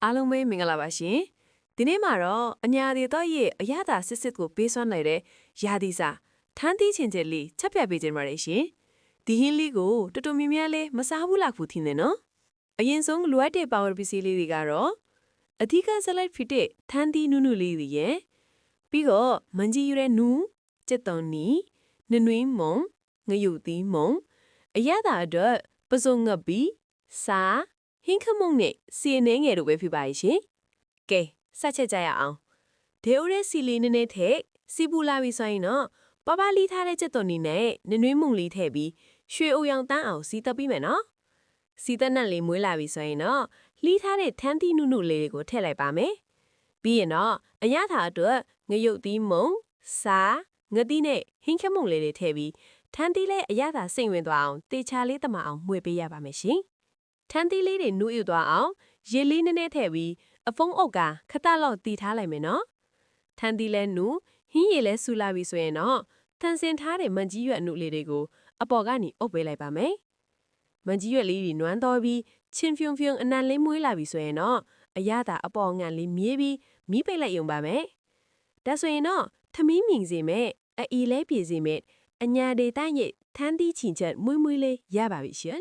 အားလုံးပဲမင်္ဂလာပါရှင်ဒီနေ့မှာတော့အညာဒေတော့ရဲ့အရသာစစ်စစ်ကိုပေးစွမ်းနိုင်တဲ့ယာဒီစာထန်းသီးချင်ချက်လေးချက်ပြပေးခြင်းပါတယ်ရှင်ဒီဟင်းလေးကိုတော်တော်များများလေးမစားဘူးလားဘူးထင်တယ်နော်အရင်ဆုံးလိုအပ်တဲ့ပါဝါပစ္စည်းလေးတွေကတော့အဓိကဆက်လက်ဖြစ်တဲ့ထန်းသီးနုနုလေးတွေရဲ့ပြီးတော့မန်ကြီးယူတဲ့နူးစက်သွန်နီနနွေးမုံငရုတ်သီးမုံအရသာအတွက်ပစုံငပ်ပြီးစာဟင်းခမုံနဲ့စီနေငယ်တို့ပဲဖြစ်ပါရှင်ကဲစချက်ကြရအောင်ဒေအိုရဲစီလီနည်းနည်းထည့်စီပူလာပြီးဆိုရင်တော့ပပလီထားတဲ့စက်သွန်နီနဲ့နနွေးမုံလေးထည့်ပြီးရွှေအိုရောင်တန်းအောင်စီတက်ပြီးမယ်နော်စီတက်နဲ့လေးမွေးလာပြီဆိုရင်တော့လှီးထားတဲ့ထန်းသီးနုနုလေးတွေကိုထည့်လိုက်ပါမယ်ပြီးရင်တော့အရသာအတွက်ငရုတ်သီးမုံစာငသီးနဲ့ဟင်းခမုံလေးတွေထည့်ပြီးထန်းသီးလေးအရသာစိတ်ဝင်သွားအောင်တေချာလေးတမအောင်မှွေပေးရပါမယ်ရှင်ထန်းသီးလေးတွေနူးယူသွားအောင်ရေလေးနည်းနည်းထည့်ပြီးအဖုံးအုပ်ကခတလောက်တီထားလိုက်မယ်နော်ထန်းသီးလဲနူးဟင်းရည်လဲဆူလာပြီဆိုရင်တော့ထန်စင်ထားတဲ့မန်ကြီးရွက်အနုလေးတွေကိုအပေါ်ကနေအုပ်ပေးလိုက်ပါမယ်မန်ကြီးရွက်လေးတွေနွမ်းတော့ပြီးချင်းဖြုံဖြုံအနံလေးမွေးလာပြီဆိုရင်တော့အရသာအပေါ်ငန့်လေးမြေးပြီးမီးပိတ်လိုက်ရုံပါမယ်ဒါဆိုရင်တော့ထမင်းမြင်စေမဲ့အီလဲပြေစေမဲ့အညာဒေတရဲ့ထန်းသီးချင်ချက်မွေးမွေးလေးရပါပြီရှင်